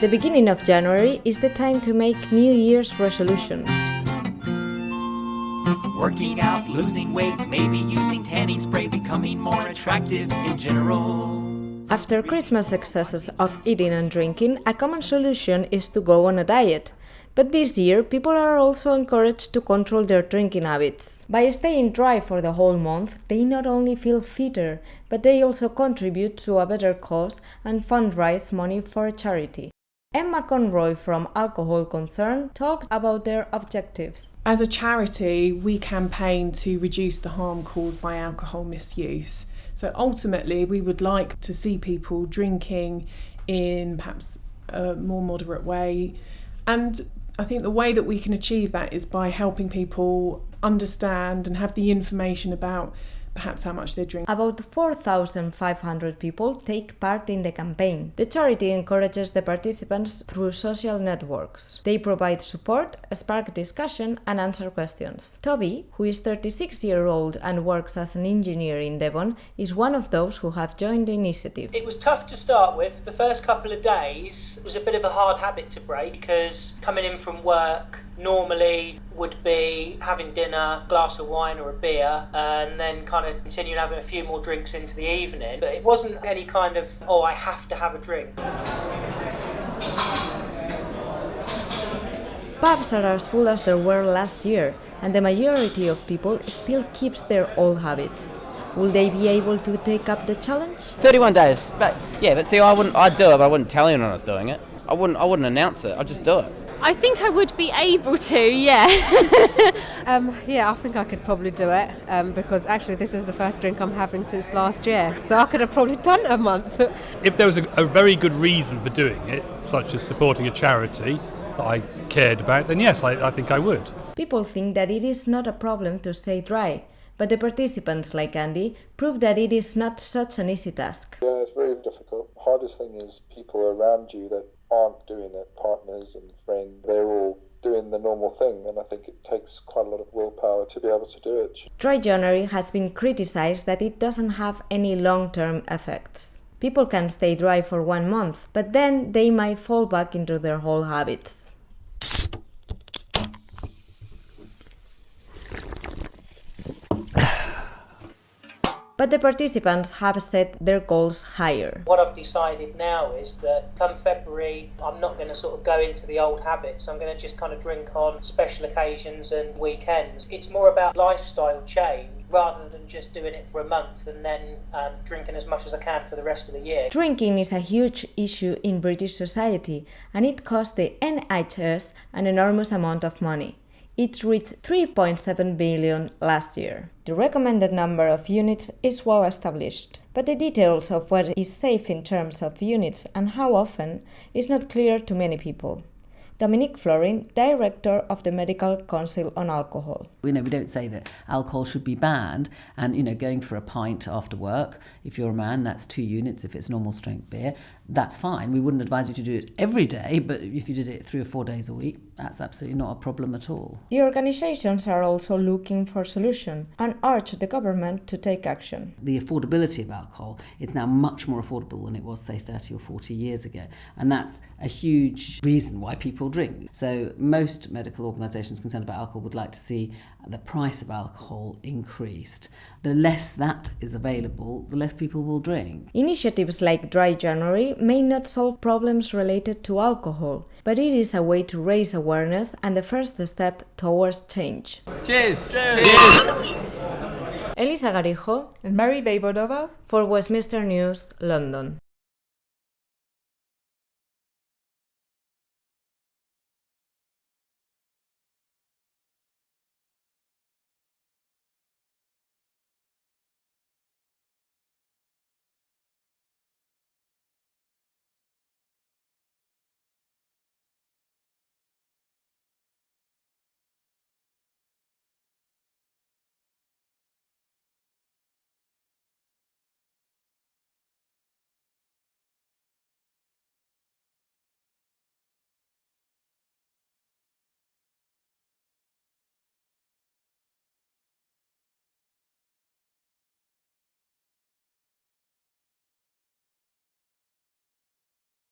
The beginning of January is the time to make New Year's resolutions. Working out, losing weight, maybe using tanning spray, becoming more attractive in general. After Christmas excesses of eating and drinking, a common solution is to go on a diet. But this year, people are also encouraged to control their drinking habits. By staying dry for the whole month, they not only feel fitter, but they also contribute to a better cause and fundraise money for a charity. Emma Conroy from Alcohol Concern talks about their objectives. As a charity, we campaign to reduce the harm caused by alcohol misuse. So ultimately, we would like to see people drinking in perhaps a more moderate way. And I think the way that we can achieve that is by helping people understand and have the information about perhaps how much they drink. About 4,500 people take part in the campaign. The charity encourages the participants through social networks. They provide support, spark discussion, and answer questions. Toby, who is 36-year-old and works as an engineer in Devon, is one of those who have joined the initiative. It was tough to start with. The first couple of days was a bit of a hard habit to break because coming in from work normally would be having dinner, a glass of wine or a beer, and then kind of continue having a few more drinks into the evening. But it wasn't any kind of, oh, I have to have a drink. Pubs are as full as they were last year, and the majority of people still keeps their old habits. Will they be able to take up the challenge? 31 days, but see, I'd do it, but I wouldn't tell anyone I was doing it. I wouldn't announce it, I'd just do it. I think I would be able to, yeah. I think I could probably do it because actually this is the first drink I'm having since last year, so I could have probably done it a month. If there was a very good reason for doing it, such as supporting a charity that I cared about, then yes, I think I would. People think that it is not a problem to stay dry, but the participants like Andy prove that it is not such an easy task. Yeah, it's very difficult. The hardest thing is people around you that aren't doing it, partners and friends, they're all doing the normal thing, and I think it takes quite a lot of willpower to be able to do it. Dry January has been criticized that it doesn't have any long-term effects. People can stay dry for 1 month, but then they might fall back into their old habits. But the participants have set their goals higher. What I've decided now is that come February, I'm not going to sort of go into the old habits. I'm going to just kind of drink on special occasions and weekends. It's more about lifestyle change rather than just doing it for a month and then drinking as much as I can for the rest of the year. Drinking is a huge issue in British society, and it cost the NHS an enormous amount of money. It reached 3.7 billion last year. The recommended number of units is well established, but the details of what is safe in terms of units and how often is not clear to many people. Dominique Florin, Director of the Medical Council on Alcohol. We don't say that alcohol should be banned, and going for a pint after work, if you're a man, that's 2 units. If it's normal strength beer, that's fine. We wouldn't advise you to do it every day, but if you did it 3 or 4 days a week, that's absolutely not a problem at all. The organizations are also looking for solutions and urge the government to take action. The affordability of alcohol is now much more affordable than it was, say, 30 or 40 years ago, and that's a huge reason why people drink. So most medical organisations concerned about alcohol would like to see the price of alcohol increased. The less that is available, the less people will drink. Initiatives like Dry January may not solve problems related to alcohol, but it is a way to raise awareness and the first step towards change. Cheers! Cheers! Elisa Garijo and Vejvodova for Westminster News, London.